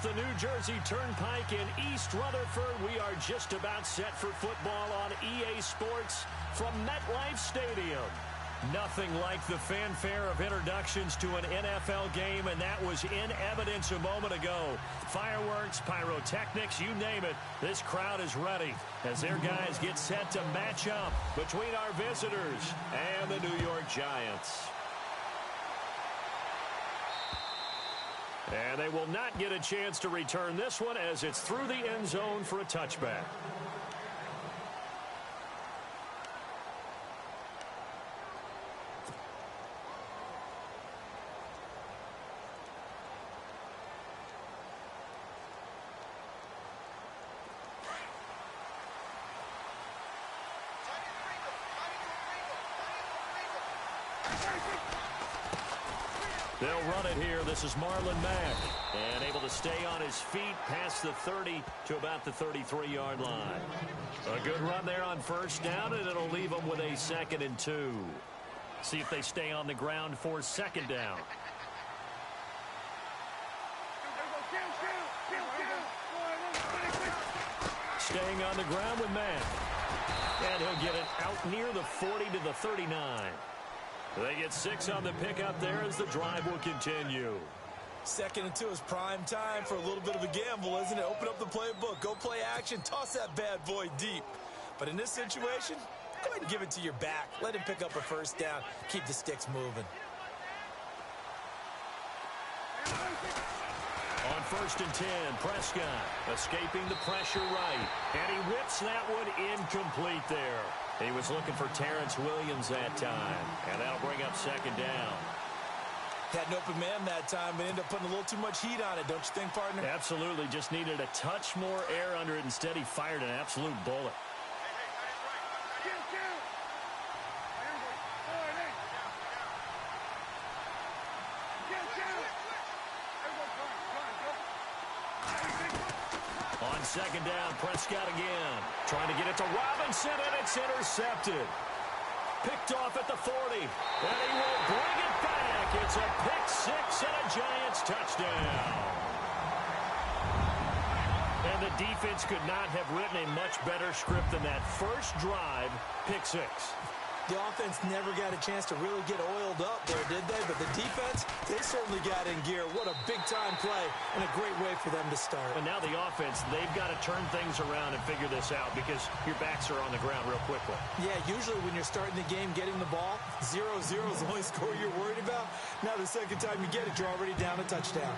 the New Jersey Turnpike in East Rutherford. We are just about set for football on EA Sports from MetLife Stadium. Nothing like the fanfare of introductions to an NFL game, and that was in evidence a moment ago. Fireworks, pyrotechnics, you name it. This crowd is ready as their guys get set to match up between our visitors and the New York Giants. And they will not get a chance to return this one as it's through the end zone for a touchback. They'll run it here. This is Marlon Mack. And able to stay on his feet past the 30 to about the 33-yard line. A good run there on first down, and it'll leave them with a 2nd and 2. See if they stay on the ground for 2nd down. Staying on the ground with Mack. And he'll get it out near the 40 to the 39. They get 6 on the pickup there as the drive will continue. 2nd and 2 is prime time for a little bit of a gamble, isn't it? Open up the playbook, go play action, toss that bad boy deep. But in this situation, go ahead and give it to your back. Let him pick up a first down. Keep the sticks moving. On 1st and 10, Prescott escaping the pressure right. And he whips that one incomplete there. He was looking for Terrence Williams that time. And that'll bring up 2nd down. Had an open man that time, but ended up putting a little too much heat on it, don't you think, partner? Absolutely. Just needed a touch more air under it. Instead, he fired an absolute bullet. On 2nd down, Prescott again. Trying to get it to Robinson, and it's intercepted. Picked off at the 40, and he will bring it back. It's a pick 6 and a Giants touchdown. And the defense could not have written a much better script than that first drive, pick 6. The offense never got a chance to really get oiled up there, did they? But the defense, they certainly got in gear. What a big-time play and a great way for them to start. And now the offense, they've got to turn things around and figure this out because your backs are on the ground real quickly. Yeah, usually when you're starting the game getting the ball, 0-0 is the only score you're worried about. Now the second time you get it, you're already down a touchdown.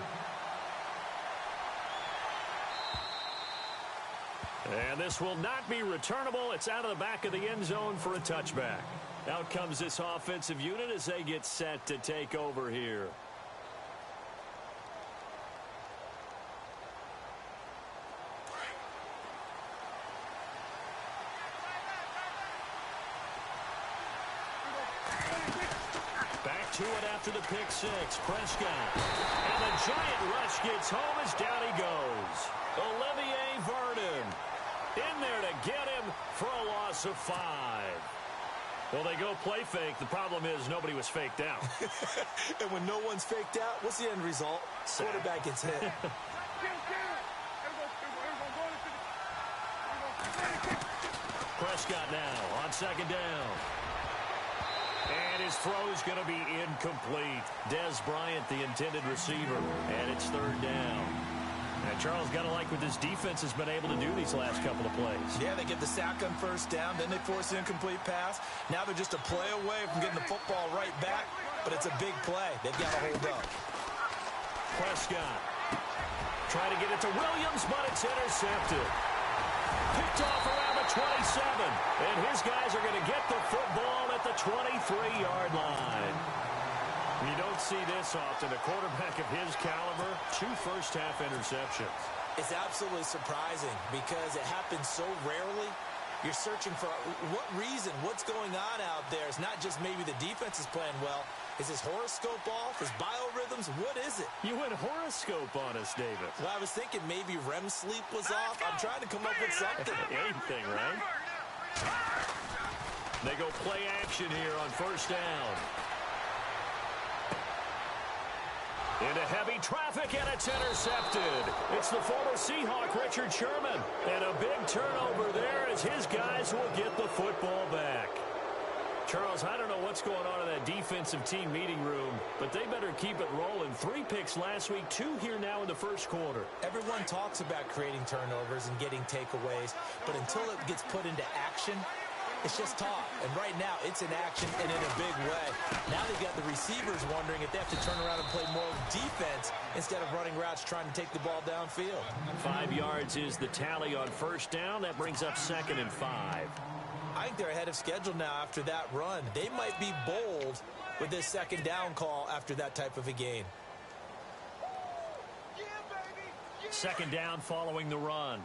And this will not be returnable. It's out of the back of the end zone for a touchback. Out comes this offensive unit as they get set to take over here. Back to it after the pick 6. Prescott. And the giant rush gets home as down he goes. Olivier Vernon in there to get him for a loss of 5. Well, they go play fake. The problem is nobody was faked out. And when no one's faked out, what's the end result? Quarterback gets hit. Prescott now on 2nd down. And his throw's going to be incomplete. Des Bryant, the intended receiver. And it's 3rd down. And Charles, got to like what this defense has been able to do these last couple of plays. Yeah, they get the sack on first down, then they force an incomplete pass. Now they're just a play away from getting the football right back, but it's a big play. They've got to hold up. Prescott trying to get it to Williams, but it's intercepted. Picked off around the 27, and his guys are going to get the football at the 23-yard line. You don't see this often. A quarterback of his caliber, 2 first-half interceptions. It's absolutely surprising because it happens so rarely. You're searching for what reason, what's going on out there. It's not just maybe the defense is playing well. Is his horoscope off? His biorhythms? What is it? You went horoscope on us, David. Well, I was thinking maybe REM sleep was off. I'm trying to come up with something. Anything, right? They go play action here on first down. Into heavy traffic, and it's intercepted. It's It's the former Seahawk, Richard Sherman. And a big turnover there as his guys will get the football back. Charles, I don't know what's going on in that defensive team meeting room, but they better keep it rolling. 3 picks last week, 2 here now in the first quarter. Everyone talks about creating turnovers and getting takeaways, but until it gets put into action, it's just talk. And right now, it's in action and in a big way. Now they've got the receivers wondering if they have to turn around and play more defense instead of running routes trying to take the ball downfield. 5 yards is the tally on first down. That brings up 2nd and 5. I think they're ahead of schedule now after that run. They might be bold with this 2nd down call after that type of a gain. 2nd down following the run.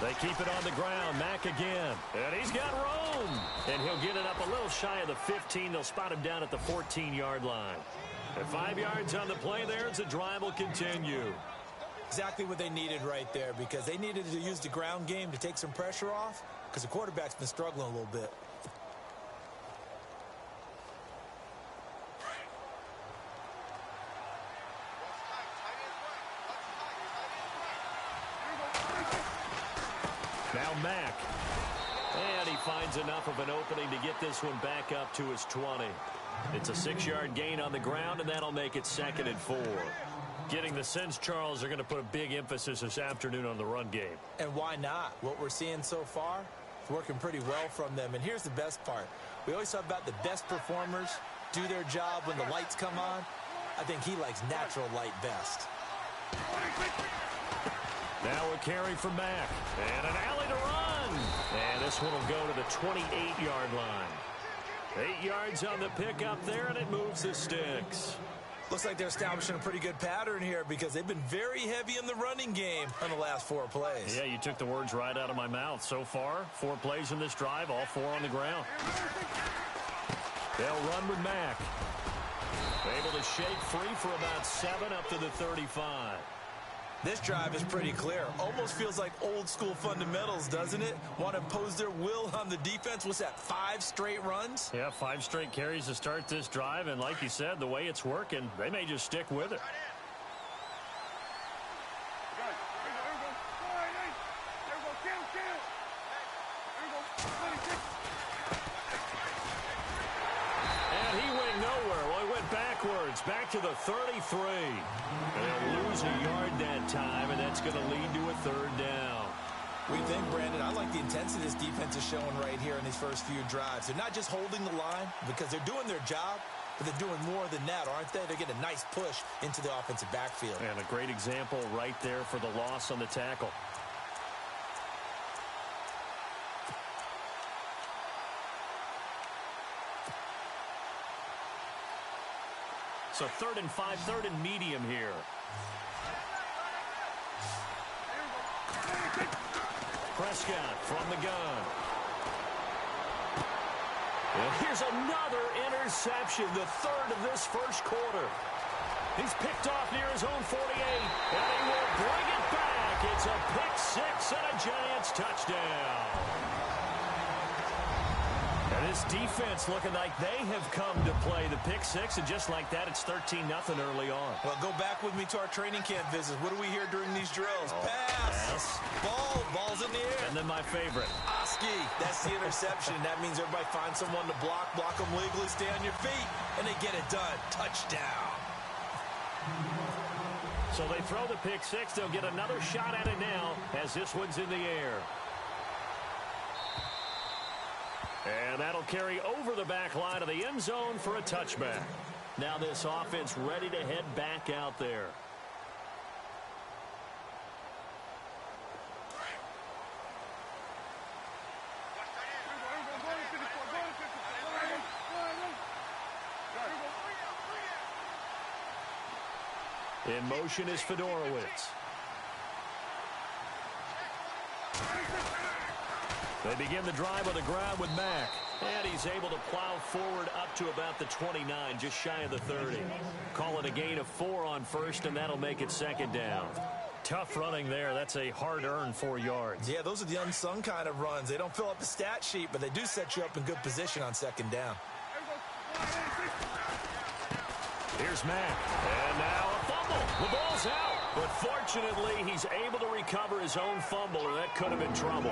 They keep it on the ground. Mack again. And he's got room. And he'll get it up a little shy of the 15. They'll spot him down at the 14-yard line. And 5 yards on the play there as the drive will continue. Exactly what they needed right there, because they needed to use the ground game to take some pressure off, because the quarterback's been struggling a little bit. Now Mack. And he finds enough of an opening to get this one back up to his 20. It's a 6-yard gain on the ground, and that'll make it 2nd and 4. Getting the sense, Charles, they're going to put a big emphasis this afternoon on the run game. And why not? What we're seeing so far is working pretty well from them. And here's the best part. We always talk about the best performers do their job when the lights come on. I think he likes natural light best. Now a carry from Mack. And an alley to run. And this one will go to the 28-yard line. 8 yards on the pickup there, and it moves the sticks. Looks like they're establishing a pretty good pattern here, because they've been very heavy in the running game on the last 4 plays. Yeah, you took the words right out of my mouth. So far, 4 plays in this drive, all 4 on the ground. They'll run with Mack. Able to shake free for about 7 up to the 35. This drive is pretty clear. Almost feels like old school fundamentals, doesn't it? Want to impose their will on the defense. What's that, 5 straight runs? Yeah, 5 straight carries to start this drive. And like you said, the way it's working, they may just stick with it. And he went nowhere. Well, he went backwards, back to the 33. And they'll lose a yard that time, and that's going to lead to a 3rd down. What do you think, Brandon? I like the intensity this defense is showing right here in these first few drives. They're not just holding the line because they're doing their job, but they're doing more than that, aren't they? They're getting a nice push into the offensive backfield. And a great example right there for the loss on the tackle. So 3rd and 5, 3rd and medium here. Prescott from the gun. And here's another interception, the 3rd of this first quarter. He's picked off near his own 48, and he will bring it back. It's a pick 6 and a Giants touchdown. And this defense looking like they have come to play the pick 6, and just like that, it's 13-0 early on. Well, go back with me to our training camp visits. What do we hear during these drills? Pass. Ball's in the air. And then my favorite. Oski. That's the interception. That means everybody finds someone to block them legally, stay on your feet, and they get it done. Touchdown. So they throw the pick 6. They'll get another shot at it now as this one's in the air. And that'll carry over the back line of the end zone for a touchback. Now this offense ready to head back out there. In motion is Fedorowicz. They begin the drive on the ground with Mack. And he's able to plow forward up to about the 29, just shy of the 30. Call it a gain of 4 on first, and that'll make it 2nd down. Tough running there. That's a hard-earned 4 yards. Yeah, those are the unsung kind of runs. They don't fill up the stat sheet, but they do set you up in good position on 2nd down. Here's Mack. And now a fumble. The ball's out. But fortunately, he's able to recover his own fumble, or that could have been trouble.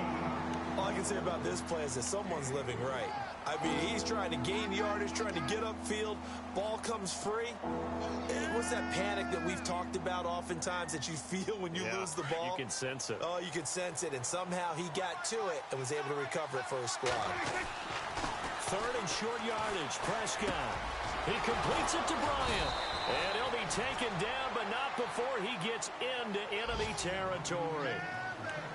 All I can say about this play is that someone's living right. I mean, he's trying to gain yardage, trying to get upfield. Ball comes free. What's that panic that we've talked about oftentimes that you feel when you lose the ball? You can sense it. Oh, you can sense it. And somehow he got to it and was able to recover it for his squad. Third and short yardage. Prescott. He completes it to Bryant. And he'll be taken down, but not before he gets into enemy territory.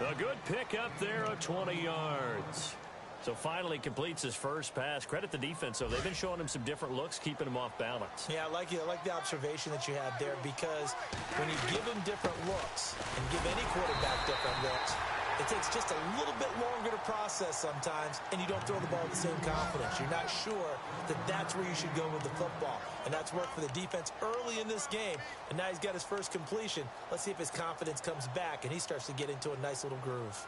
A good pickup there of 20 yards. So finally completes his first pass. Credit the defense, though. They've been showing him some different looks, keeping him off balance. Yeah, I like the observation that you had there, because when you give him different looks and give any quarterback different looks, it takes just a little bit longer to process sometimes, and you don't throw the ball with the same confidence. You're not sure that that's where you should go with the football. And that's worked for the defense early in this game. And now he's got his first completion. Let's see if his confidence comes back and he starts to get into a nice little groove.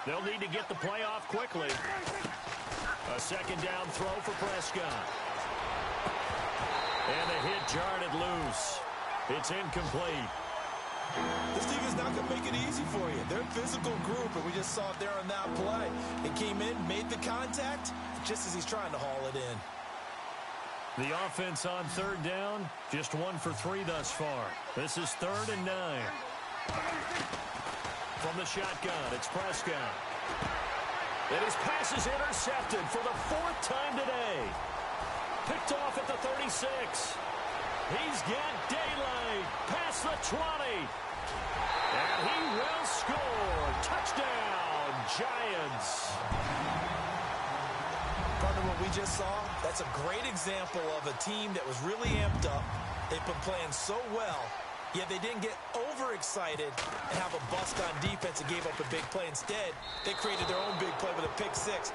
They'll need to get the play off quickly. A second down throw for Prescott. And a hit jarred it loose. It's incomplete. This team is not going to make it easy for you. They're a physical group, and we just saw it there on that play. It came in, made the contact, just as he's trying to haul it in. The offense on third down, just 1 for 3 thus far. This is 3rd and 9. From the shotgun, it's Prescott. And his pass is intercepted for the 4th time today. Picked off at the 36. He's got daylight past the 20. And he will score. Touchdown, Giants. Partner, what we just saw, that's a great example of a team that was really amped up. They've been playing so well. Yet they didn't get overexcited and have a bust on defense and gave up a big play. Instead, they created their own big play with a pick six.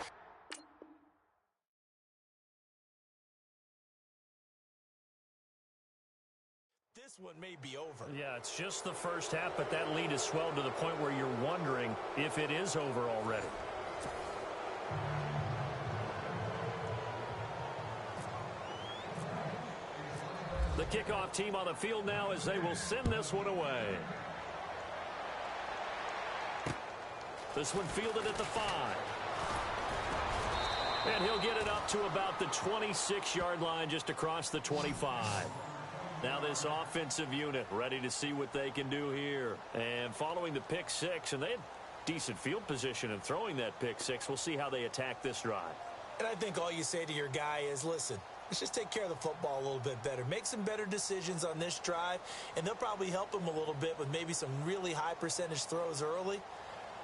This one may be over. Yeah, it's just the first half, but that lead has swelled to the point where you're wondering if it is over already. The kickoff team on the field now as they will send this one away. This one fielded at the 5. And he'll get it up to about the 26-yard line, just across the 25. Now this offensive unit ready to see what they can do here. And following the pick 6, and they had decent field position in throwing that pick 6. We'll see how they attack this drive. And I think all you say to your guy is, listen, let's just take care of the football a little bit better. Make some better decisions on this drive, and they'll probably help him a little bit with maybe some really high percentage throws early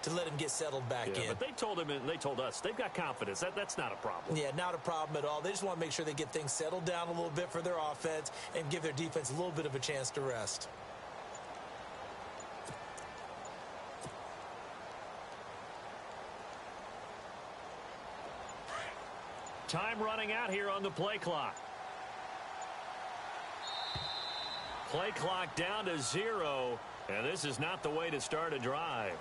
to let him get settled back in. But they told him and they told us they've got confidence. That's not a problem. Yeah, not a problem at all. They just want to make sure they get things settled down a little bit for their offense and give their defense a little bit of a chance to rest. Time running out here on the play clock. Play clock down to 0, and this is not the way to start a drive.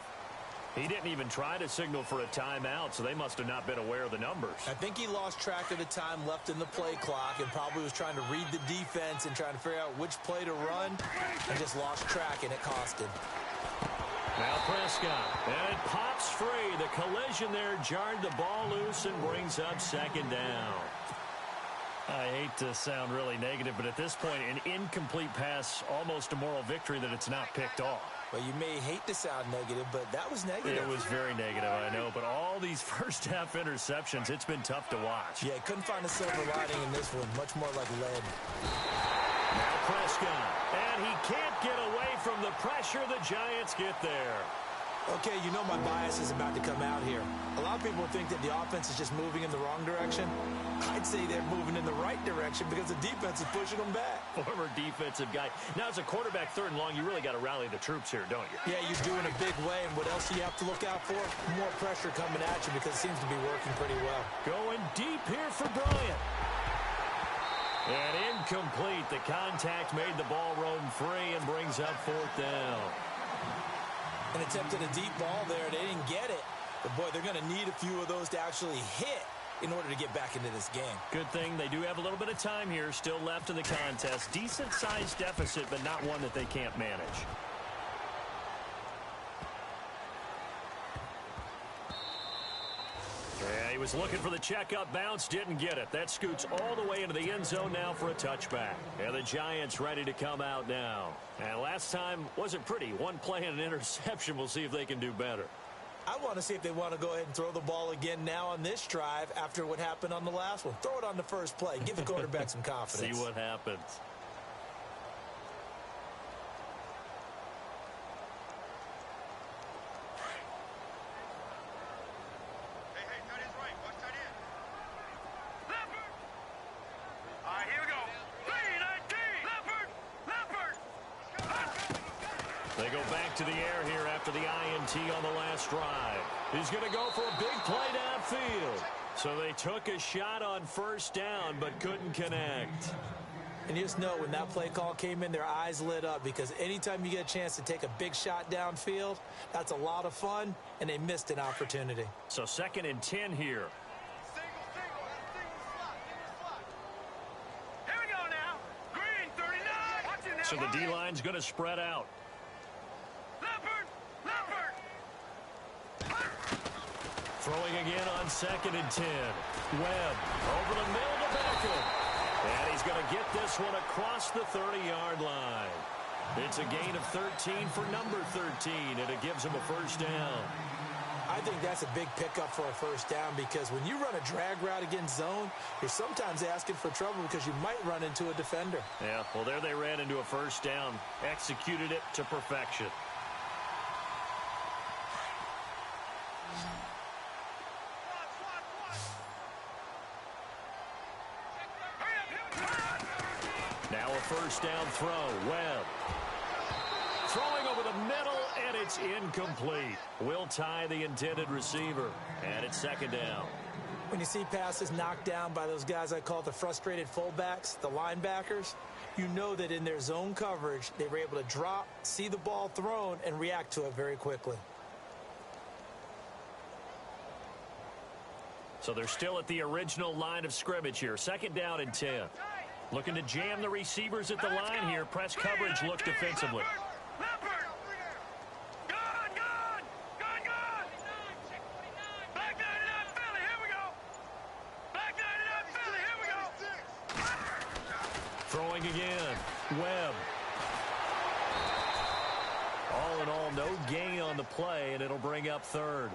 He didn't even try to signal for a timeout, so they must have not been aware of the numbers. I think he lost track of the time left in the play clock and probably was trying to read the defense and trying to figure out which play to run and just lost track, and it cost him. Now Prescott, and it pops free. The collision there jarred the ball loose and brings up 2nd down. I hate to sound really negative, but at this point, an incomplete pass, almost a moral victory that it's not picked off. Well, you may hate to sound negative, but that was negative. It was very negative, I know, but all these first-half interceptions, it's been tough to watch. Yeah, couldn't find a silver lining in this one, much more like lead. Now Prescott, and he can't get away from the pressure. The Giants get there. Okay, you know my bias is about to come out here. A lot of people think that the offense is just moving in the wrong direction. I'd say they're moving in the right direction because the defense is pushing them back. Former defensive guy. Now, as a quarterback, 3rd and long, you really got to rally the troops here, don't you? Yeah, you do in a big way. And what else do you have to look out for? More pressure coming at you because it seems to be working pretty well. Going deep here for Bryant. And incomplete. The contact made the ball roam free and brings up 4th down. An attempt at a deep ball there. They didn't get it. But, boy, they're going to need a few of those to actually hit in order to get back into this game. Good thing they do have a little bit of time here still left in the contest. Decent-sized deficit, but not one that they can't manage. Yeah, he was looking for the checkup bounce, didn't get it. That scoots all the way into the end zone now for a touchback. And the Giants ready to come out now. And last time wasn't pretty. One play and an interception. We'll see if they can do better. I want to see if they want to go ahead and throw the ball again now on this drive after what happened on the last one. Throw it on the first play. Give the quarterback some confidence. See what happens. They go back to the air here after the INT on the last drive. He's going to go for a big play downfield. So they took a shot on 1st down but couldn't connect. And you just know when that play call came in, their eyes lit up because anytime you get a chance to take a big shot downfield, that's a lot of fun, and they missed an opportunity. So 2nd and 10 here. Here we go now. Green, 39. Watching that. So the D-line's going to spread out. Throwing again on 2nd and 10. Webb over the middle to Beckham. And he's going to get this one across the 30-yard line. It's a gain of 13 for number 13, and it gives him a 1st down. I think that's a big pickup for a 1st down because when you run a drag route against zone, you're sometimes asking for trouble because you might run into a defender. Yeah, well, there they ran into a 1st down. Executed it to perfection. Now a 1st down throw. Webb. Throwing over the middle, and it's incomplete. Will tie the intended receiver. And it's 2nd down. When you see passes knocked down by those guys I call the frustrated fullbacks, the linebackers, you know that in their zone coverage, they were able to drop, see the ball thrown, and react to it very quickly. So they're still at the original line of scrimmage here. 2nd down and 10. Looking to jam the receivers at the line here. Press coverage look defensively. Throwing again. Webb. All in all, no gain on the play, and it'll bring up 3rd.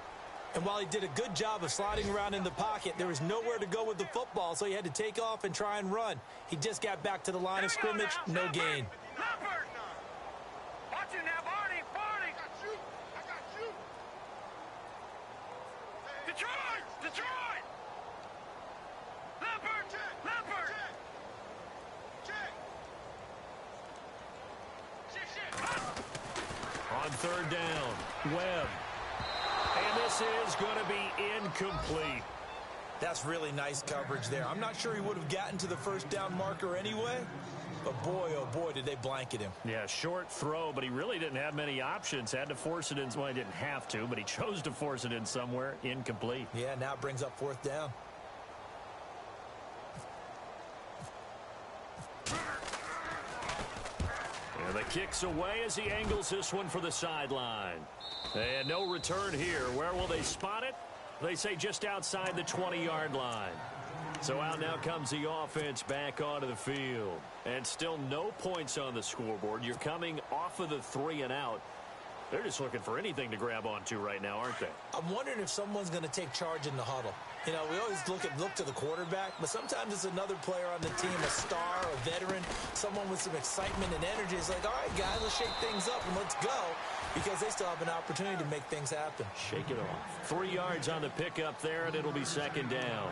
And while he did a good job of sliding around in the pocket, there was nowhere to go with the football, so he had to take off and try and run. He just got back to the line of scrimmage, no gain. Watching now, Barney. I got you. Detroit. Leopard. On 3rd down, Webb. And this is going to be incomplete. That's really nice coverage there. I'm not sure he would have gotten to the 1st down marker anyway, but boy, oh boy, did they blanket him. Yeah, short throw, but he really didn't have many options. Had to force it in. Well, he didn't have to, but he chose to force it in somewhere. Incomplete. Yeah, now it brings up 4th down. And the kick's away as he angles this one for the sideline. And no return here. Where will they spot it? They say just outside the 20-yard line. So out now comes the offense back onto the field. And still no points on the scoreboard. You're coming off of the 3 and out. They're just looking for anything to grab onto right now, aren't they? I'm wondering if someone's going to take charge in the huddle. You know, we always look to the quarterback, but sometimes it's another player on the team, a star, a veteran, someone with some excitement and energy. It's like, all right, guys, let's shake things up and let's go, because they still have an opportunity to make things happen. Shake it off. 3 yards on the pickup there, and it'll be second down.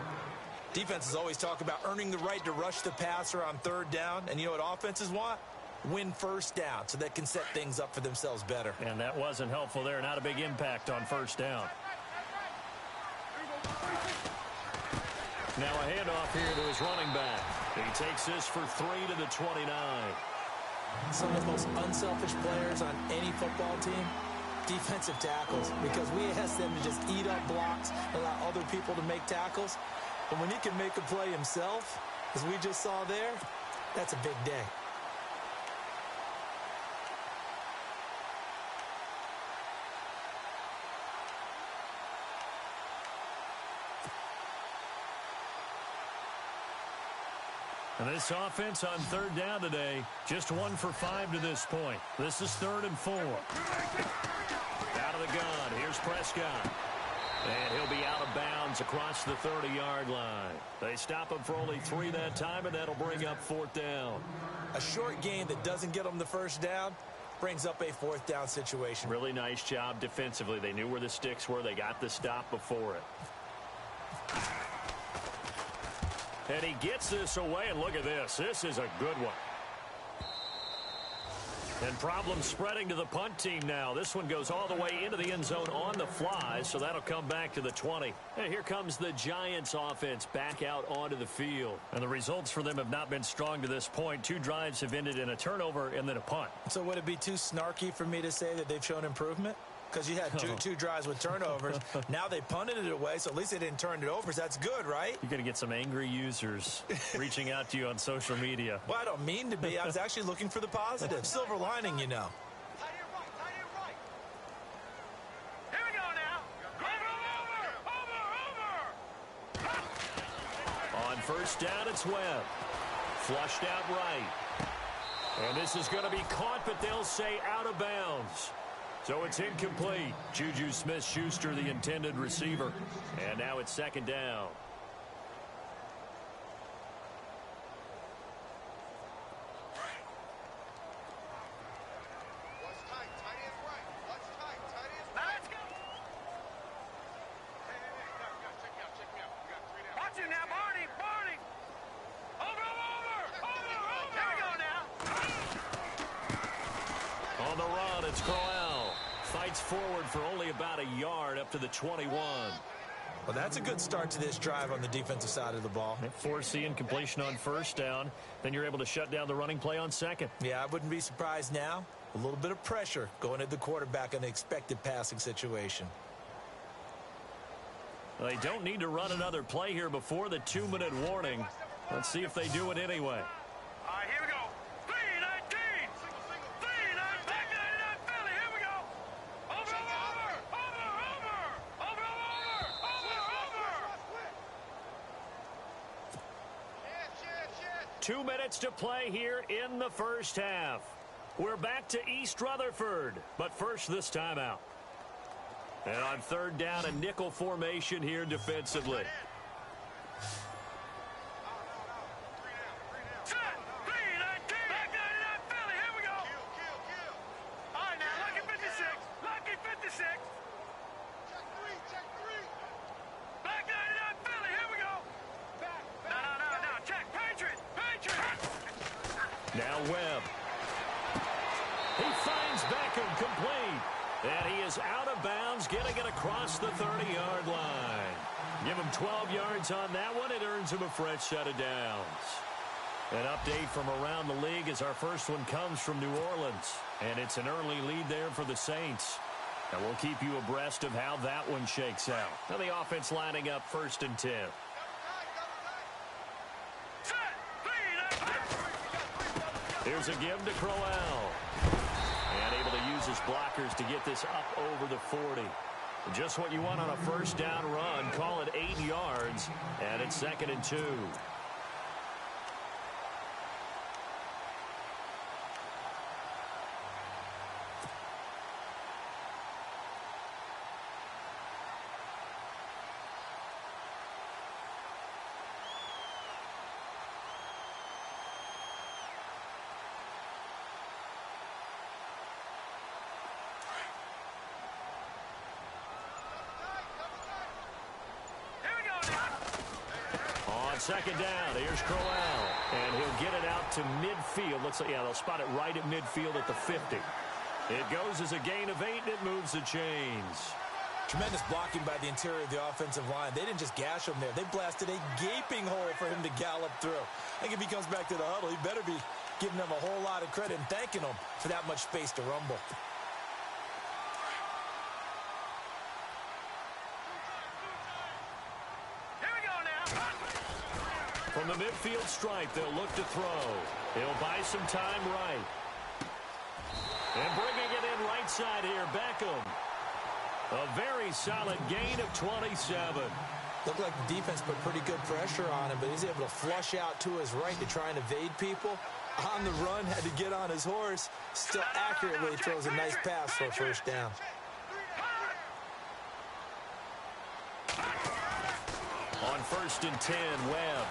Defenses always talk about earning the right to rush the passer on third down, and you know what offenses want? Win first down so they can set things up for themselves better. And that wasn't helpful there. Not a big impact on first down. Now a handoff here to his running back. He takes this for 3 to the 29. Some of the most unselfish players on any football team, defensive tackles, because we ask them to just eat up blocks, allow other people to make tackles. But when he can make a play himself, as we just saw there, that's a big day. And this offense on third down today, just 1 for 5 to this point. This is 3rd and 4. Out of the gun, here's Prescott. And he'll be out of bounds across the 30-yard line. They stop him for only 3 that time, and that'll bring up 4th down. A short game that doesn't get them the first down brings up a 4th down situation. Really nice job defensively. They knew where the sticks were. They got the stop before it. And he gets this away, and look at this. This is a good one. And problems spreading to the punt team now. This one goes all the way into the end zone on the fly, so that'll come back to the 20. And here comes the Giants offense back out onto the field. And the results for them have not been strong to this point. 2 drives have ended in a turnover and then a punt. So would it be too snarky for me to say that they've shown improvement? Because you had two drives with turnovers. Now they punted it away, so at least they didn't turn it over. So that's good, right? You're going to get some angry users reaching out to you on social media. Well, I don't mean to be. I was actually looking for the positive. Silver lining, you know. Here we go now. Over. On first down, it's Webb. Flushed out right. And this is going to be caught, but they'll say out of bounds. So it's incomplete. Juju Smith-Schuster, the intended receiver. And now it's 2nd down. Watch it now, Barney. Over. Here we go now. On the run, it's Crowell. Fights forward for only about a yard up to the 21. Well, that's a good start to this drive on the defensive side of the ball. Forcing completion on first down. Then you're able to shut down the running play on second. Yeah, I wouldn't be surprised now. A little bit of pressure going at the quarterback in the expected passing situation. They don't need to run another play here before the 2-minute warning. Let's see if they do it anyway. All right, here we go. 319. 319. Back 99 Philly. Here we go. Over. 2 minutes to play here in the first half. We're back to East Rutherford, but first this timeout. And on third down, a nickel formation here defensively. Set. 319. Back 99 Philly. Here we go. All right, now, lucky 56. Lucky 56. Check three. Back 99 Philly. Here we go. No. Check. Patriot. Now Webb. He finds Beckham complete. And he is out of bounds, getting it across the 30-yard line. Give him 12 yards on that one. It earns him a fresh set of downs. An update from around the league as our first one comes from New Orleans. And it's an early lead there for the Saints. And we'll keep you abreast of how that one shakes out. Now the offense lining up 1st and 10. Here's a give to Crowell. And able to use his blockers to get this up over the 40. Just what you want on a first down run. Call it 8 yards. And it's 2nd and 2. second down. Here's Crowell. And he'll get it out to midfield. Looks like, yeah, they'll spot it right at midfield at the 50. It goes as a gain of 8, and it moves the chains. Tremendous blocking by the interior of the offensive line. They didn't just gash him there. They blasted a gaping hole for him to gallop through. I think if he comes back to the huddle, he better be giving them a whole lot of credit and thanking them for that much space to rumble. Here we go now. From the midfield stripe, they'll look to throw. He'll buy some time right. And bringing it in right side here, Beckham. A very solid gain of 27. Looked like the defense put pretty good pressure on him, but he's able to flush out to his right to try and evade people. On the run, had to get on his horse. Still accurately throws a nice pass for a first down. On 1st and 10, Webb.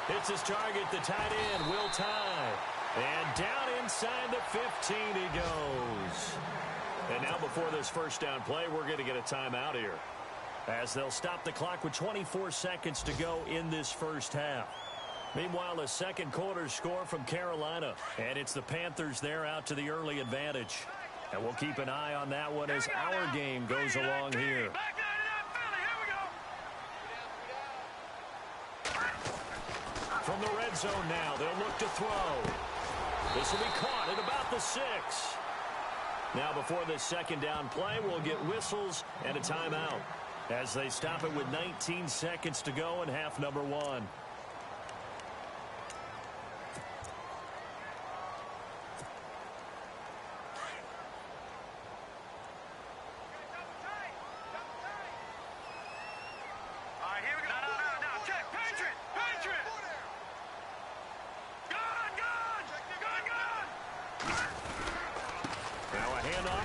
Hits his target, the tight end, Will Tye. And down inside the 15 he goes. And now before this first down play, we're going to get a timeout here, as they'll stop the clock with 24 seconds to go in this first half. Meanwhile, a second quarter score from Carolina, and it's the Panthers there out to the early advantage. And we'll keep an eye on that one as our game goes along here. From the red zone now, they'll look to throw. This will be caught at about the 6. Now before this second down play, we'll get whistles and a timeout as they stop it with 19 seconds to go in half number 1.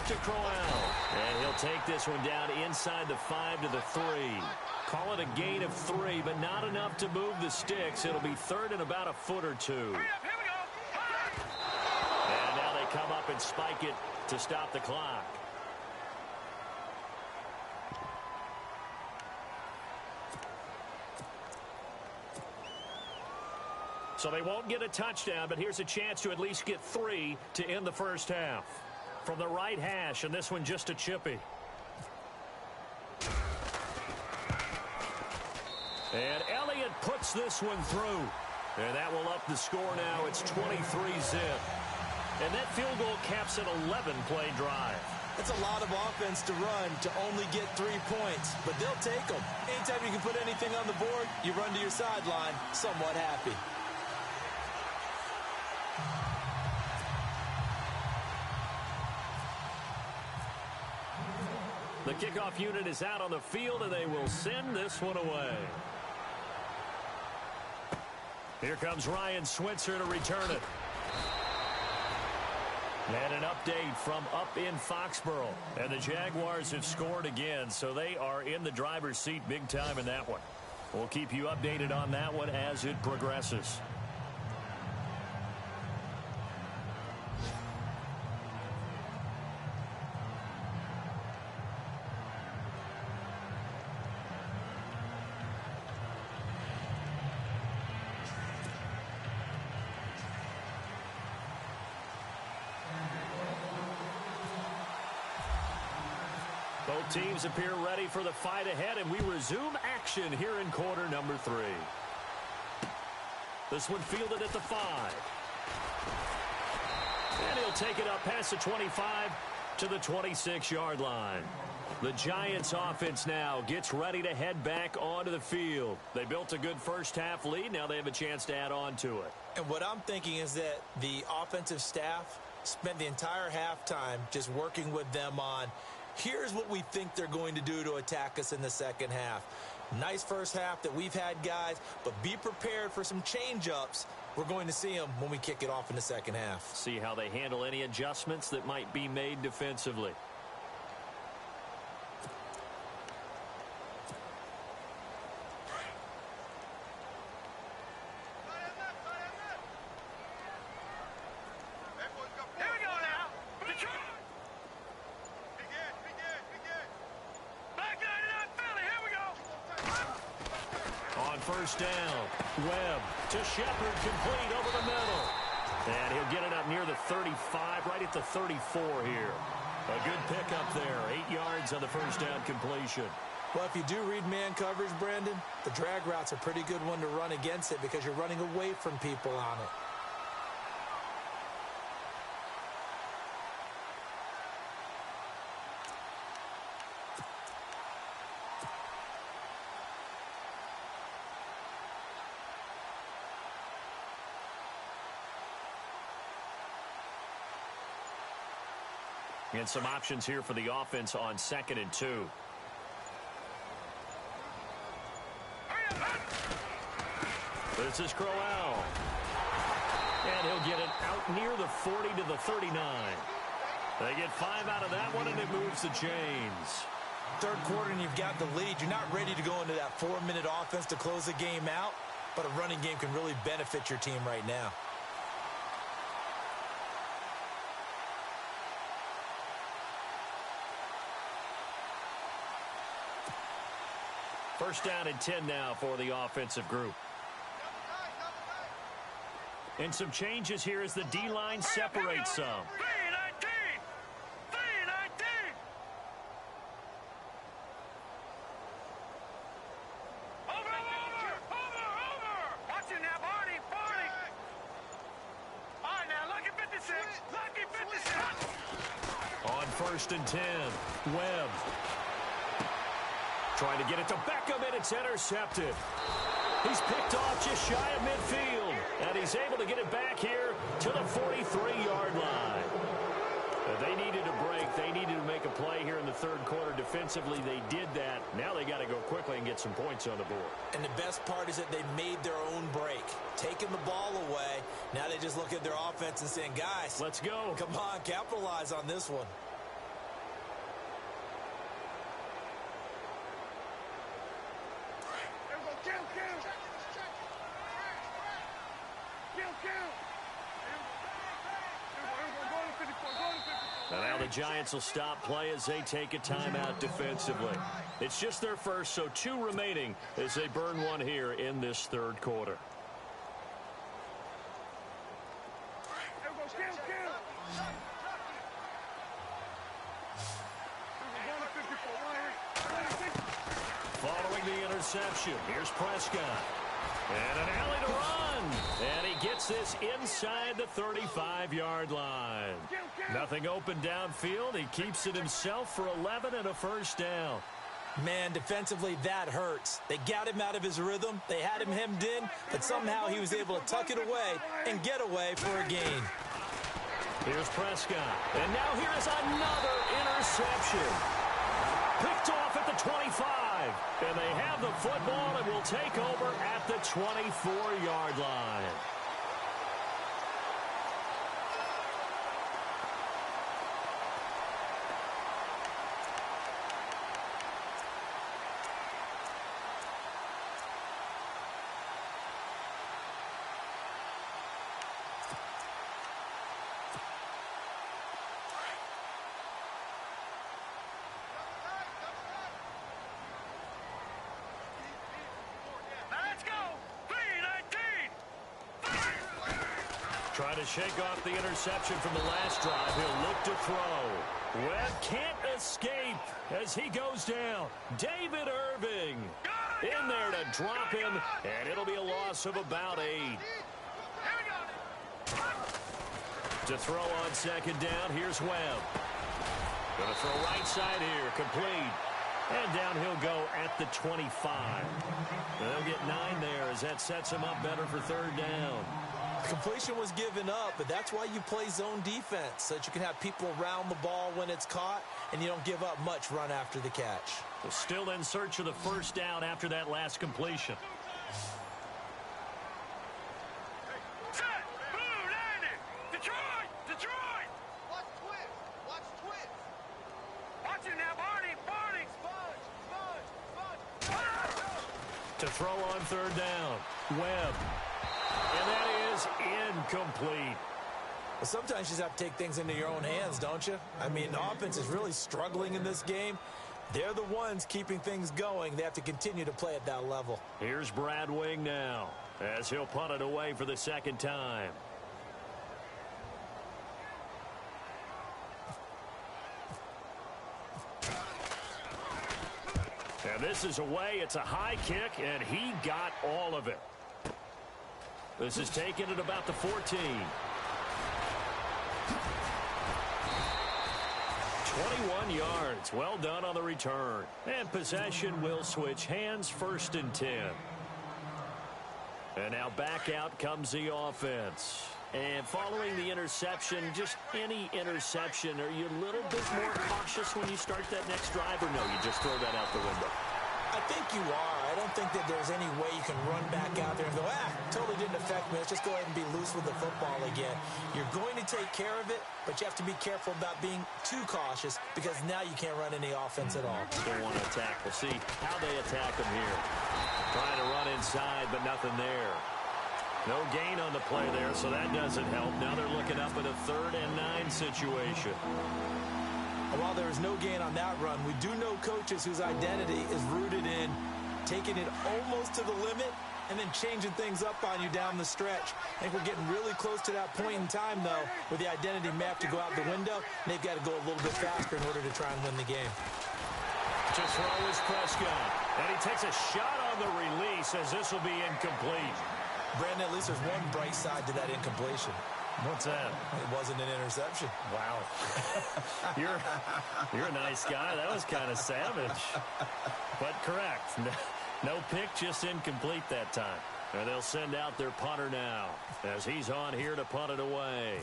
To Crowell, and he'll take this one down inside the 5 to the 3. Call it a gain of 3, but not enough to move the sticks. It'll be 3rd and about a foot or 2. And now they come up and spike it to stop the clock. So they won't get a touchdown, but here's a chance to at least get 3 to end the first half. From the right hash, and this one just a chippy. And Elliott puts this one through. And that will up the score now. It's 23-zip. And that field goal caps an 11-play drive. That's a lot of offense to run to only get 3 points, but they'll take them. Anytime you can put anything on the board, you run to your sideline somewhat happy. The kickoff unit is out on the field, and they will send this one away. Here comes Ryan Switzer to return it. And an update from up in Foxborough. And the Jaguars have scored again, so they are in the driver's seat big time in that one. We'll keep you updated on that one as it progresses. Both teams appear ready for the fight ahead, and we resume action here in quarter number 3. This one fielded at the 5. And he'll take it up past the 25 to the 26-yard line. The Giants offense now gets ready to head back onto the field. They built a good first half lead. Now they have a chance to add on to it. And what I'm thinking is that the offensive staff spent the entire halftime just working with them on, here's what we think they're going to do to attack us in the second half. Nice first half that we've had, guys, but be prepared for some change-ups. We're going to see them when we kick it off in the second half. See how they handle any adjustments that might be made defensively. first down. Webb to Shepard, complete over the middle. And he'll get it up near the 35, right at the 34 here. A good pickup there, 8 yards on the first down completion. Well, if you do read man coverage, Brandon, the drag route's a pretty good one to run against it because you're running away from people on it. And some options here for the offense on 2nd and 2. This is Crowell. And he'll get it out near the 40 to the 39. They get 5 out of that one, and it moves the chains. Third quarter, and you've got the lead. You're not ready to go into that 4-minute offense to close the game out, but a running game can really benefit your team right now. First down and 10 now for the offensive group. And some changes here as the D-line separates some. 3-19! Over! Watching now, Barney! All right, now, lucky 56! Lucky 56! On 1st and 10, Webb. Trying to get it to Beckham, and it's intercepted. He's picked off just shy of midfield, and he's able to get it back here to the 43-yard line. They needed a break. They needed to make a play here in the third quarter. Defensively, they did that. Now they got to go quickly and get some points on the board. And the best part is that they made their own break, taking the ball away. Now they just look at their offense and saying, guys, let's go. Come on, capitalize on this one. And now the Giants will stop play as they take a timeout defensively. It's just their first, so 2 remaining as they burn one here in this third quarter. Following the interception, here's Prescott. And an alley to run. And he gets this inside the 35-yard line. Nothing open downfield. He keeps it himself for 11 and a first down. Man, defensively, that hurts. They got him out of his rhythm. They had him hemmed in, but somehow he was able to tuck it away and get away for a gain. Here's Prescott. And now here is another interception. Picked off at the 25. And they have the football and will take over at the 24-yard line. Trying to shake off the interception from the last drive. He'll look to throw. Webb can't escape as he goes down. David Irving in there to drop him, and it'll be a loss of about 8. To throw on 2nd down, here's Webb. Going to throw right side here, complete. And down he'll go at the 25. They'll get 9 there as that sets him up better for 3rd down. Completion was given up, but that's why you play zone defense, so that you can have people around the ball when it's caught, and you don't give up much run after the catch. Well, still in search of the first down after that last completion. Set! Blue 90! Detroit! Watch twist! Watch it now, Barney! Sponge! To throw on 3rd down, Webb. And that is incomplete. Well, sometimes you just have to take things into your own hands, don't you? I mean, the offense is really struggling in this game. They're the ones keeping things going. They have to continue to play at that level. Here's Brad Wing now as he'll punt it away for the second time. And this is away. It's a high kick, and he got all of it. This is taken at about the 14. 21 yards. Well done on the return. And possession will switch hands, 1st and 10. And now back out comes the offense. And following the interception, just any interception, are you a little bit more cautious when you start that next drive, or no, you just throw that out the window? I think you are. I don't think that there's any way you can run back out there and go, totally didn't affect me. Let's just go ahead and be loose with the football again. You're going to take care of it, but you have to be careful about being too cautious because now you can't run any offense at all. They want to attack. We'll see how they attack them here. Trying to run inside, but nothing there. No gain on the play there, so that doesn't help. Now they're looking up at a 3rd and 9 situation. While there is no gain on that run, we do know coaches whose identity is rooted in taking it almost to the limit and then changing things up on you down the stretch. I think we're getting really close to that point in time, though, where the identity may have to go out the window, and they've got to go a little bit faster in order to try and win the game. To throw is Prescott, and he takes a shot on the release as this will be incomplete. Brandon, at least there's one bright side to that incompletion. What's that? It wasn't an interception. Wow. You're a nice guy. That was kind of savage. But correct. No pick, just incomplete that time. And they'll send out their punter now as he's on here to punt it away.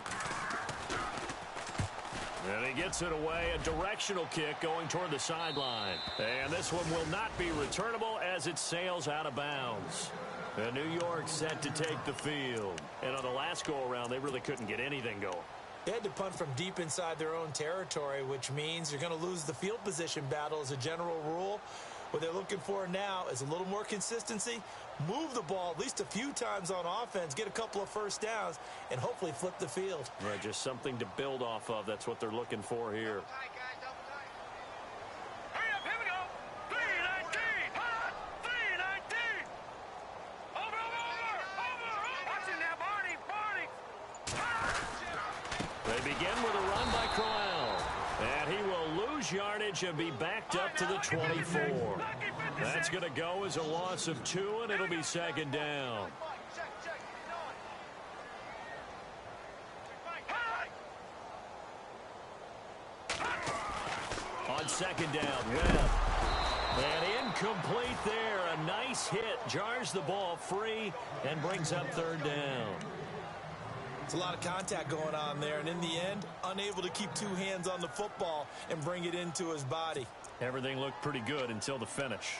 And he gets it away. A directional kick going toward the sideline. And this one will not be returnable as it sails out of bounds. And New York set to take the field. And on the last go-around, they really couldn't get anything going. They had to punt from deep inside their own territory, which means you're going to lose the field position battle as a general rule. What they're looking for now is a little more consistency, move the ball at least a few times on offense, get a couple of first downs, and hopefully flip the field. Right, just something to build off of. That's what they're looking for here. Begin with a run by Crowell. And he will lose yardage and be backed up to the 24. That's going to go as a loss of 2, and it'll be 2nd down. On 2nd down, Webb. And incomplete there. A nice hit. Jars the ball free and brings up 3rd down. It's a lot of contact going on there, and in the end, unable to keep 2 hands on the football and bring it into his body. Everything looked pretty good until the finish.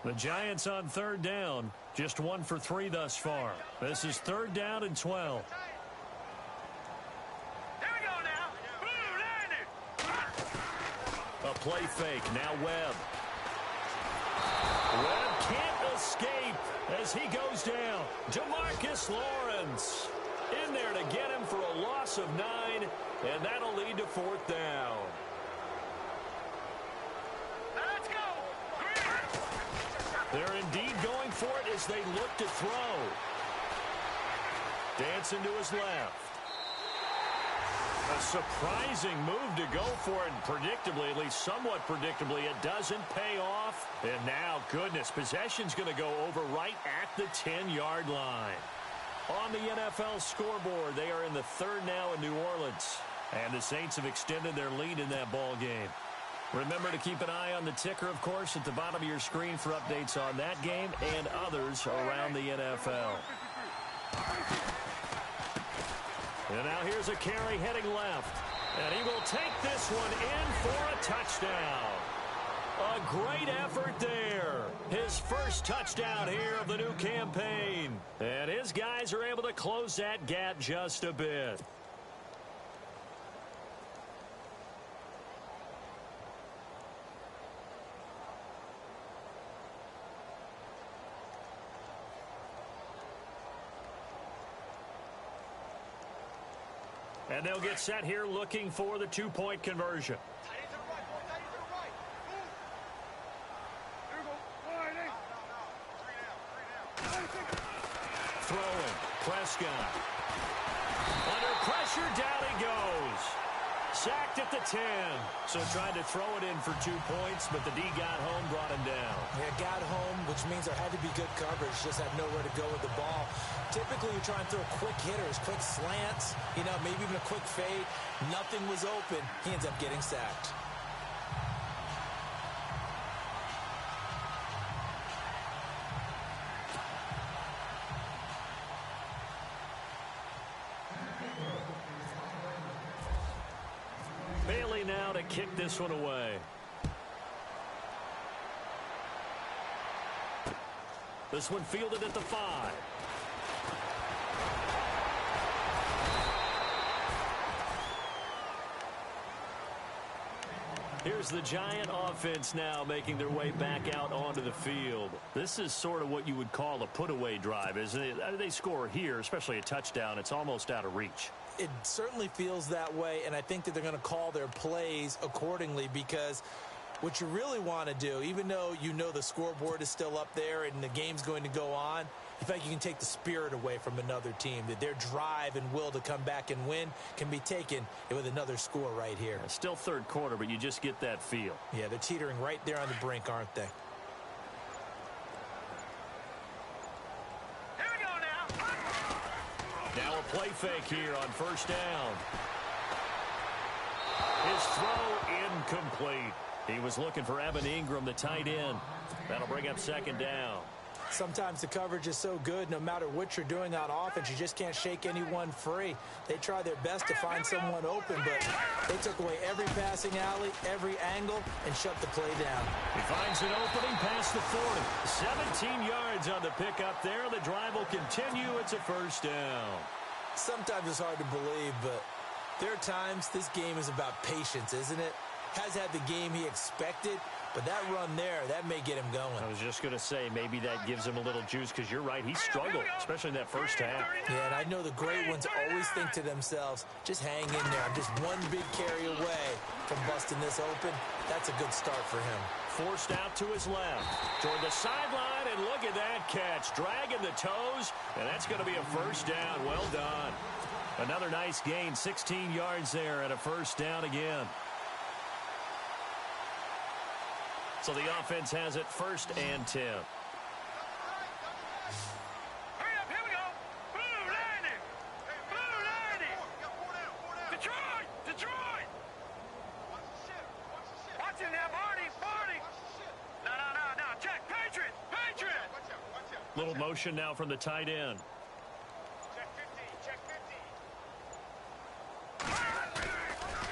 The Giants on 3rd down, just 1 for 3 thus far. This is 3rd down and 12. A play fake. Now Webb. Webb can't escape as he goes down. DeMarcus Lawrence in there to get him for a loss of 9, and that'll lead to 4th down. Let's go. They're indeed going for it as they look to throw. Dancing to his left. A surprising move to go for it, and predictably, at least somewhat predictably, it doesn't pay off. And now, goodness, possession's going to go over right at the 10-yard line. On the NFL scoreboard, they are in the 3rd now in New Orleans. And the Saints have extended their lead in that ball game. Remember to keep an eye on the ticker, of course, at the bottom of your screen for updates on that game and others around the NFL. And now here's a carry heading left. And he will take this one in for a touchdown. A great effort there. His first touchdown here of the new campaign. And his guys are able to close that gap just a bit. And they'll get set here looking for the two-point conversion. Throwing. Prescott. Under pressure, down he goes. Sacked at the 10. So tried to throw it in for 2 points, but the D got home, brought him down. Yeah, got home, which means there had to be good coverage. Just had nowhere to go with the ball. Typically, you try and throw quick hitters, quick slants, maybe even a quick fade. Nothing was open. He ends up getting sacked. Bailey now to kick this one away. This one fielded at the 5. Here's the Giant offense now making their way back out onto the field. This is sort of what you would call a put-away drive, isn't it? They score here, especially a touchdown. It's almost out of reach. It certainly feels that way, and I think that they're going to call their plays accordingly, because what you really want to do, even though you know the scoreboard is still up there and the game's going to go on, in fact, you can take the spirit away from another team, that their drive and will to come back and win can be taken with another score right here. It's still third quarter, but you just get that feel. Yeah, they're teetering right there on the brink, aren't they? Here we go now. Now a play fake here on first down. His throw incomplete. He was looking for Evan Ingram, the tight end. That'll bring up second down. Sometimes the coverage is so good, no matter what you're doing on offense, you just can't shake anyone free. They try their best to find someone open, but they took away every passing alley, every angle, and shut the play down. He finds an opening past the 40. 17 yards on the pickup there. The drive will continue. It's a first down. Sometimes it's hard to believe, but there are times this game is about patience, isn't it? Has had the game he expected, but that run there, that may get him going. I was just going to say, maybe that gives him a little juice, because you're right, he struggled, especially in that first half. Yeah, and I know the great ones always think to themselves, just hang in there. I'm just one big carry away from busting this open. That's a good start for him. Forced out to his left, toward the sideline, and look at that catch. Dragging the toes, and that's going to be a first down. Well done. Another nice gain, 16 yards there, and a first down again. So the offense has it first and 10. Hurry up, here we go. Blue landing. Blue landing. Detroit. Detroit. Watch it now, Barney. Barney. No. Check. Patriot. Patriot. Little motion now from the tight end. Check 50. Check 50.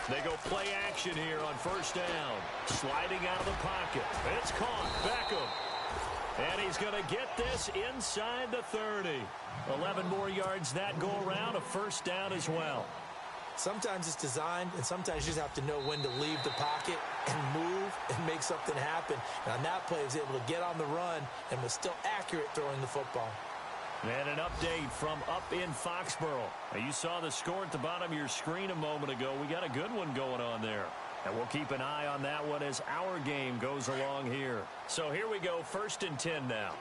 They go play action here on first down. Sliding out of the pocket. It's caught. Beckham. And he's going to get this inside the 30. 11 more yards that go around. A first down as well. Sometimes it's designed, and sometimes you just have to know when to leave the pocket and move and make something happen. And on that play, he was able to get on the run and was still accurate throwing the football. And an update from up in Foxborough. Now, you saw the score at the bottom of your screen a moment ago. We got a good one going on there. And we'll keep an eye on that one as our game goes along here. So here we go, first and 10 now.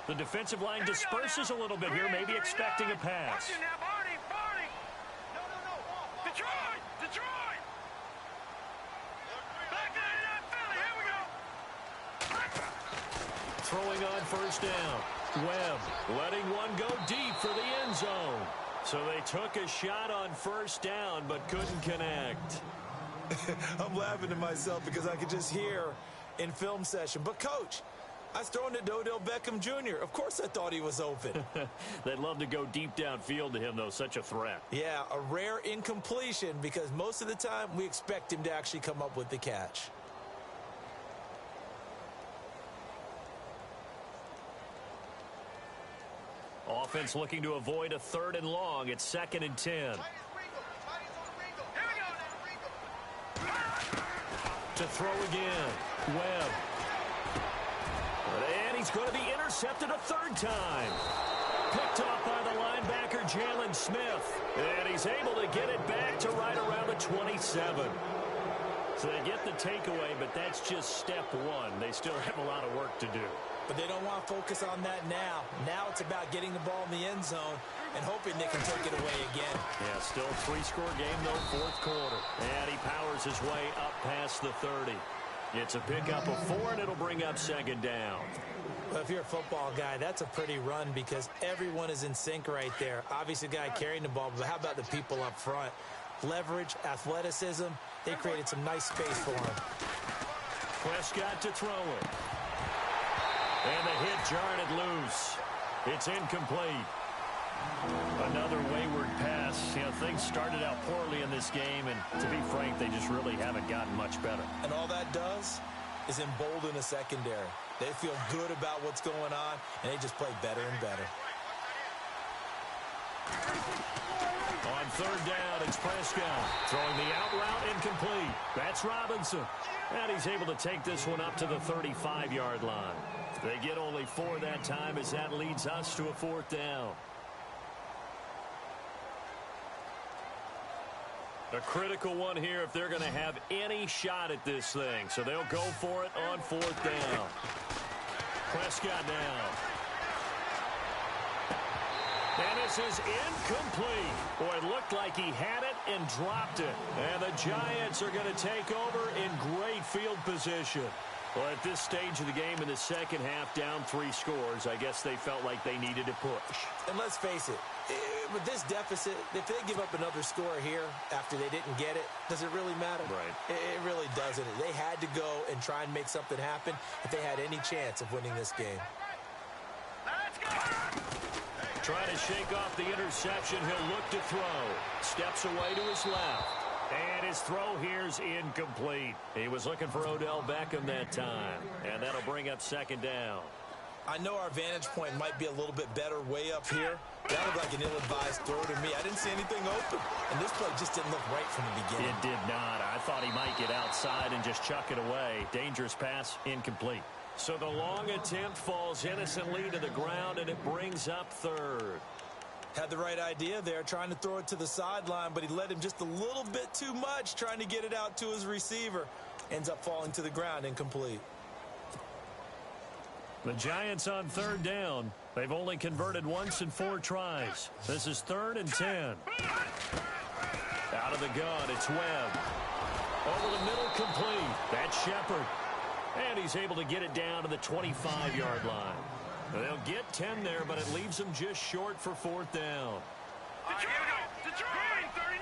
The defensive line disperses a little bit here, maybe expecting a pass. Watch it now, Barney. Barney. No. Detroit. Detroit. Back 99 Philly. Here we go. Throwing on first down. Webb letting one go deep for the end zone. So they took a shot on first down but couldn't connect. I'm laughing to myself because I could just hear in film session, but coach, I was throwing to Odell Beckham Jr. Of course I thought he was open. They'd love to go deep downfield to him, though. Such a threat. Yeah, a rare incompletion because most of the time we expect him to actually come up with the catch. Offense looking to avoid a third and long. It's second and 10. To throw again. Webb. And he's going to be intercepted a third time. Picked off by the linebacker, Jalen Smith. And he's able to get it back to right around the 27. So they get the takeaway, but that's just step one. They still have a lot of work to do. But they don't want to focus on that now. Now it's about getting the ball in the end zone and hoping they can take it away again. Yeah, still a 3-score game, though, fourth quarter. And he powers his way up past the 30. It's a pickup of 4, and it'll bring up second down. Well, if you're a football guy, that's a pretty run because everyone is in sync right there. Obviously, the guy carrying the ball, but how about the people up front? Leverage, athleticism, they created some nice space for him. Prescott to throw it. And the hit jarred it loose. It's incomplete. Another wayward pass. You know, things started out poorly in this game, and to be frank, they just really haven't gotten much better. And all that does is embolden a secondary. They feel good about what's going on, and they just play better and better. On third down, it's Prescott. Throwing the out route, incomplete. That's Robinson. And he's able to take this one up to the 35-yard line. They get only 4 that time as that leads us to a fourth down. A critical one here if they're going to have any shot at this thing. So they'll go for it on fourth down. Prescott now. And this is incomplete. Boy, it looked like he had it and dropped it. And the Giants are going to take over in great field position. Well, at this stage of the game in the second half, down 3 scores, I guess they felt like they needed to push. And let's face it, with this deficit, if they give up another score here after they didn't get it, does it really matter? Right. It really doesn't. They had to go and try and make something happen if they had any chance of winning this game. Let's go! Trying to shake off the interception. He'll look to throw. Steps away to his left. And his throw here's incomplete. He was looking for Odell Beckham that time. And that'll bring up second down. I know our vantage point might be a little bit better way up here. That looked like an ill-advised throw to me. I didn't see anything open. And this play just didn't look right from the beginning. It did not. I thought he might get outside and just chuck it away. Dangerous pass, incomplete. So the long attempt falls innocently to the ground, and it brings up third. Had the right idea there, trying to throw it to the sideline, but he led him just a little bit too much, trying to get it out to his receiver. Ends up falling to the ground, incomplete. The Giants on third down. They've only converted once in 4 tries. This is 3rd and 10. Out of the gun, it's Webb. Over the middle, complete. That's Shepard. And he's able to get it down to the 25-yard line. They'll get 10 there, but it leaves them just short for 4th down. Detroit! Detroit! 39!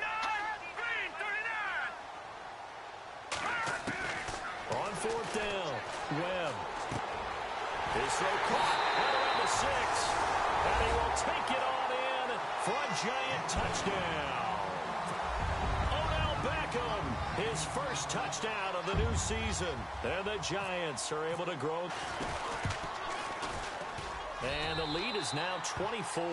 Green, 39! On 4th down, Webb. His throw caught right around the 6. And he will take it on in for a Giant touchdown. Odell Beckham, his first touchdown of the new season. And the Giants are able to grow. And the lead is now 24.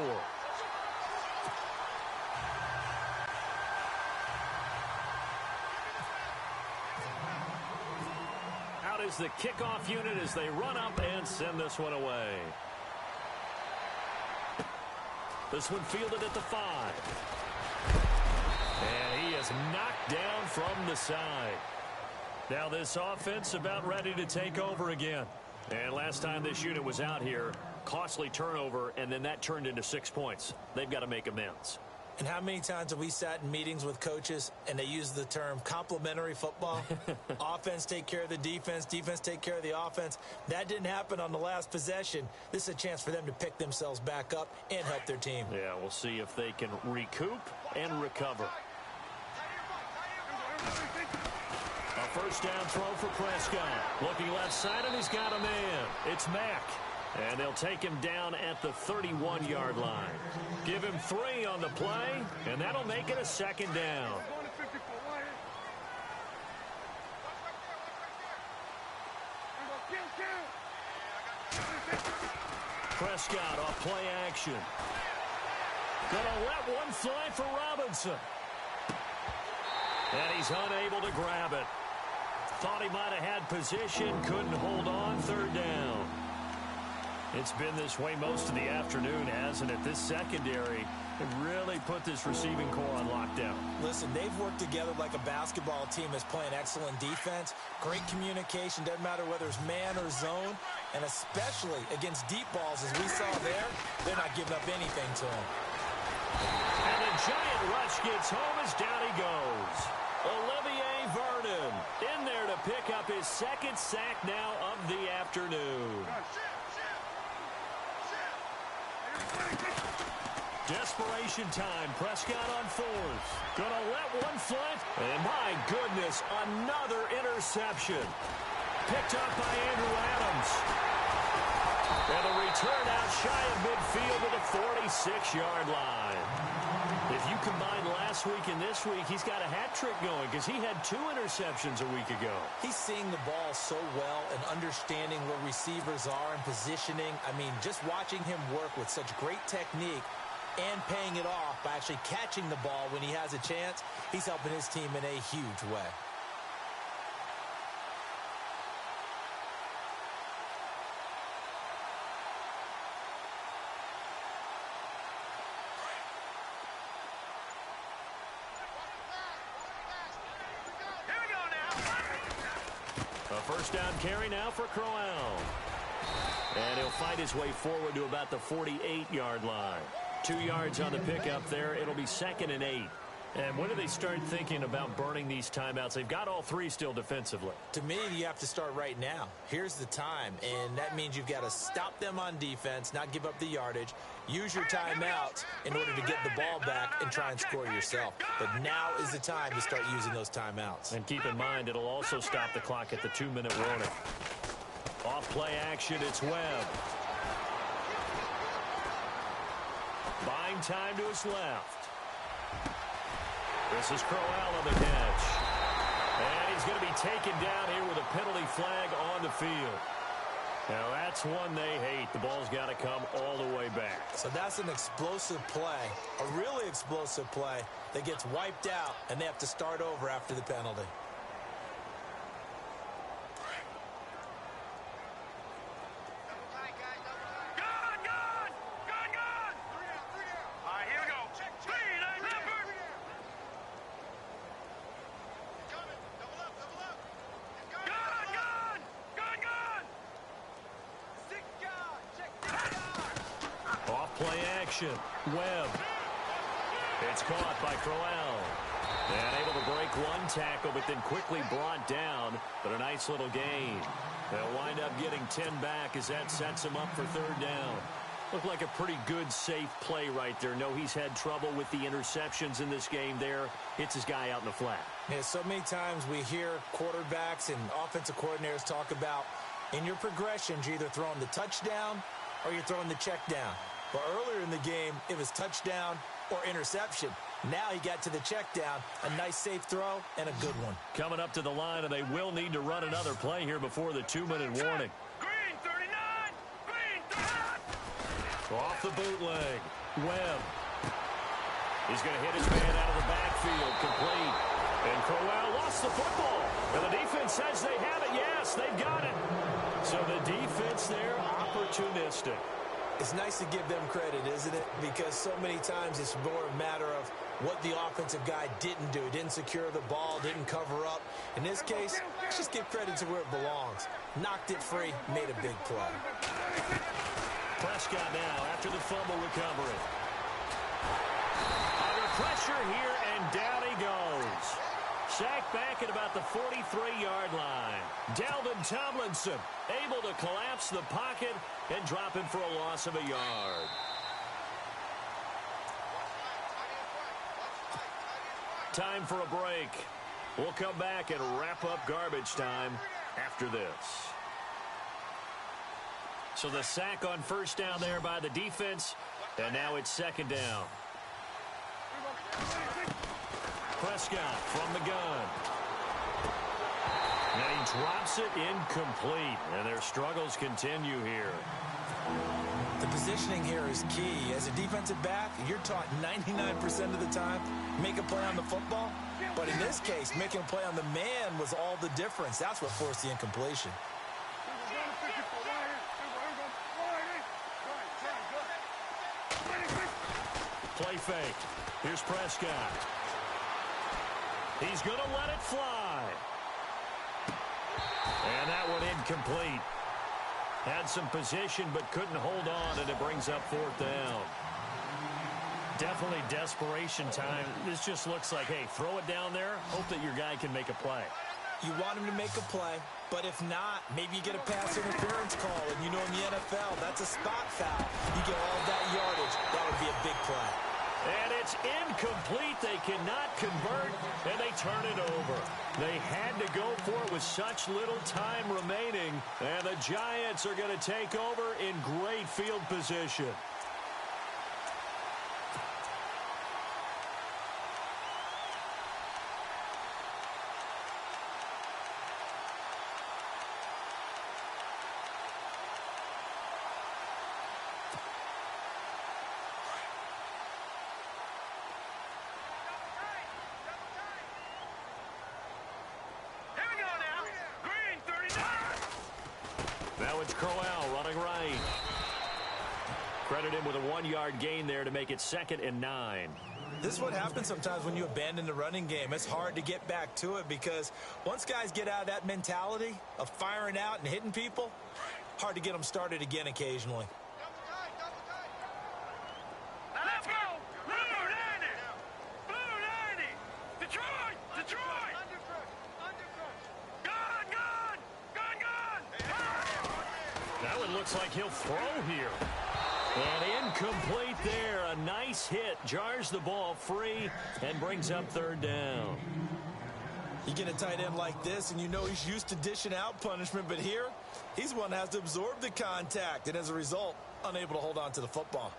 Out is the kickoff unit as they run up and send this one away. This one fielded at the 5. And he is knocked down from the side. Now this offense about ready to take over again. And last time this unit was out here, costly turnover, and then that turned into 6 points. They've got to make amends. And how many times have we sat in meetings with coaches and they use the term complementary football? Offense take care of the defense, defense take care of the offense. That didn't happen on the last possession. This is a chance for them to pick themselves back up and help their team. Yeah, we'll see if they can recoup and recover. A first down throw for Prescott. Looking left side, and he's got a man. It's Mack. And they'll take him down at the 31-yard line. Give him 3 on the play, and that'll make it a second down. Prescott off play action. Gonna let one fly for Robinson. And he's unable to grab it. Thought he might have had position, couldn't hold on, 3rd down. It's been this way most of the afternoon, hasn't it? This secondary really put this receiving core on lockdown. Listen, they've worked together like a basketball team that's playing excellent defense. Great communication, doesn't matter whether it's man or zone. And especially against deep balls, as we saw there, they're not giving up anything to him. And the giant rush gets home as down he goes. Olivier Vernon in there to pick up his second sack now of the afternoon. Desperation time. Prescott on fourth. Gonna let one foot. And my goodness, another interception. Picked up by Andrew Adams. And a return out shy of midfield to the 46-yard line. If you combine last week and this week, he's got a hat trick going because he had 2 interceptions a week ago. He's seeing the ball so well and understanding where receivers are and positioning. I mean, just watching him work with such great technique and paying it off by actually catching the ball when he has a chance, he's helping his team in a huge way. First down carry now for Crowell. And he'll find his way forward to about the 48-yard line. 2 yards on the pickup there. It'll be 2nd and 8. And when do they start thinking about burning these timeouts? They've got all 3 still defensively. To me, you have to start right now. Here's the time, and that means you've got to stop them on defense, not give up the yardage, use your timeouts in order to get the ball back and try and score yourself. But now is the time to start using those timeouts. And keep in mind, it'll also stop the clock at the 2-minute warning. Off play action, it's Webb. Buying time to his left. This is Crowell on the catch. And he's going to be taken down here with a penalty flag on the field. Now, that's one they hate. The ball's got to come all the way back. So that's an explosive play, a really explosive play that gets wiped out, and they have to start over after the penalty. Webb. It's caught by Crowell. And able to break one tackle, but then quickly brought down. But a nice little gain. They'll wind up getting 10 back as that sets him up for 3rd down. Looked like a pretty good, safe play right there. No, he's had trouble with the interceptions in this game there. Hits his guy out in the flat. Yeah, so many times we hear quarterbacks and offensive coordinators talk about in your progressions, you're either throwing the touchdown or you're throwing the check down. But earlier in the game, it was touchdown or interception. Now he got to the check down. A nice safe throw and a good one. Coming up to the line, and they will need to run another play here before the 2-minute warning. Green 39! Green 39! Off the bootleg. Webb. He's going to hit his man out of the backfield. Complete. And Crowell lost the football. And the defense says they have it. Yes, they've got it. So the defense there, opportunistic. It's nice to give them credit, isn't it? Because so many times it's more a matter of what the offensive guy didn't do. Didn't secure the ball, didn't cover up. In this case, let's just give credit to where it belongs. Knocked it free, made a big play. Prescott now after the fumble recovery. Under pressure here, and down he goes. Sacked back at about the 43-yard line. Dalvin Tomlinson able to collapse the pocket and drop him for a loss of a yard. Time for a break. We'll come back and wrap up garbage time after this. So the sack on 1st down there by the defense, and now it's 2nd down. Prescott from the gun. And he drops it incomplete, and their struggles continue here. The positioning here is key. As a defensive back, you're taught 99% of the time, make a play on the football. But in this case, making a play on the man was all the difference. That's what forced the incompletion. Play fake. Here's Prescott. He's going to let it fly. And that one incomplete. Had some position but couldn't hold on, and it brings up fourth down. Definitely desperation time. This just looks like, hey, throw it down there, hope that your guy can make a play. You want him to make a play, but if not, maybe you get a pass interference call, and you know in the NFL, that's a spot foul. You get all that yardage. That would be a big play. And it's incomplete. They cannot convert, and they turn it over. They had to go for it with such little time remaining, and the Giants are going to take over in great field position. Now it's Crowell running right. Credit him with a 1-yard gain there to make it 2nd and 9. This is what happens sometimes when you abandon the running game. It's hard to get back to it because once guys get out of that mentality of firing out and hitting people, hard to get them started again occasionally. Let's go! Blue 90! Blue 90! Detroit! Detroit! Gun! Gun! Gun! Gun! That one looks like he'll throw here. And incomplete there. A nice hit. Jars the ball free and brings up 3rd down. You get a tight end like this, and you know he's used to dishing out punishment, but here, he's one that has to absorb the contact, and as a result, unable to hold on to the football.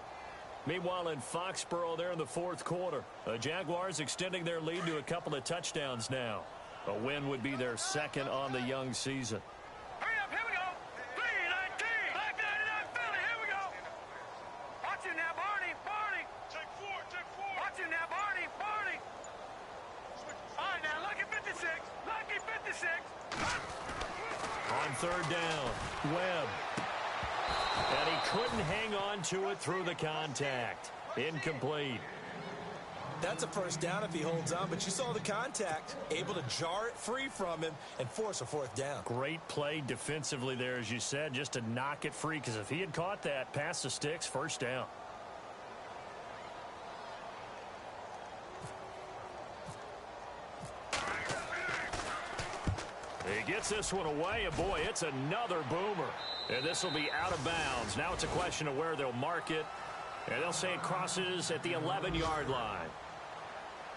Meanwhile, in Foxborough, there in the 4th quarter, the Jaguars extending their lead to a couple of touchdowns now. A win would be their 2nd on the young season. Hurry up, here we go! 319! Black 99 Philly, here we go! Watch him now, Barney! Barney! Take 4! Watch him now, Barney! Barney! All right, now, Lucky 56! Lucky 56! On 3rd down, Webb. And he couldn't hang on to it through the contact. Incomplete. That's a 1st down if he holds on, but you saw the contact, able to jar it free from him and force a 4th down. Great play defensively there, as you said, just to knock it free, because if he had caught that, past the sticks, 1st down. He gets this one away, and boy, it's another boomer. And this will be out of bounds. Now it's a question of where they'll mark it. And they'll say it crosses at the 11-yard line.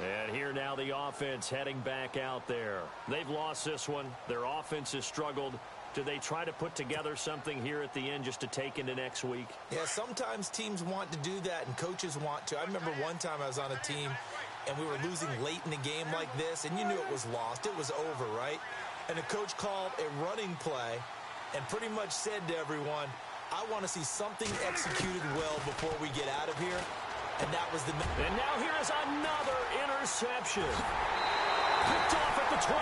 And here now the offense heading back out there. They've lost this one. Their offense has struggled. Do they try to put together something here at the end just to take into next week? Yeah, sometimes teams want to do that and coaches want to. I remember one time I was on a team and we were losing late in the game like this, and you knew it was lost. It was over, right? And the coach called a running play and pretty much said to everyone, I want to see something executed well before we get out of here. And that was the... And now here is another interception. Picked off at the 12.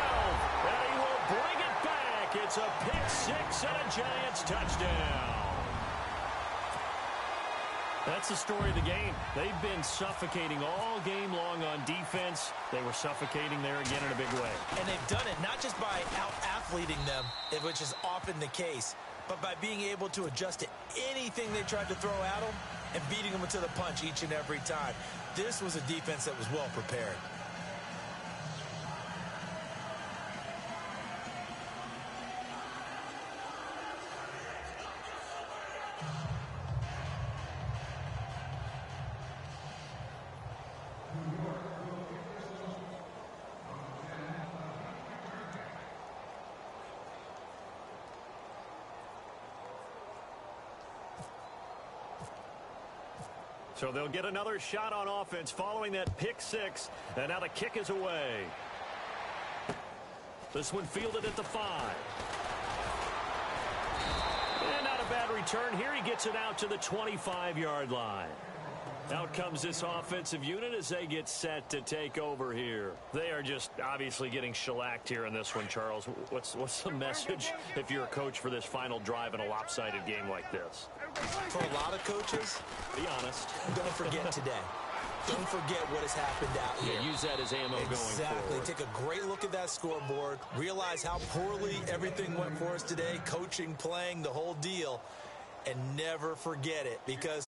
And he will bring it back. It's a pick-6 and a Giants touchdown. That's the story of the game. They've been suffocating all game long on defense. They were suffocating there again in a big way. And they've done it not just by out-athleting them, which is often the case, but by being able to adjust to anything they tried to throw at them and beating them to the punch each and every time. This was a defense that was well prepared. So they'll get another shot on offense following that pick-6. And now the kick is away. This one fielded at the 5. And not a bad return here. He gets it out to the 25-yard line. Out comes this offensive unit as they get set to take over here. They are just obviously getting shellacked here in this one, Charles. What's the message if you're a coach for this final drive in a lopsided game like this? For a lot of coaches, be honest. don't forget today. don't forget what has happened out here. Yeah, use that as ammo going forward. Exactly. Take a great look at that scoreboard. Realize how poorly everything went for us today, coaching, playing, the whole deal. And never forget it, because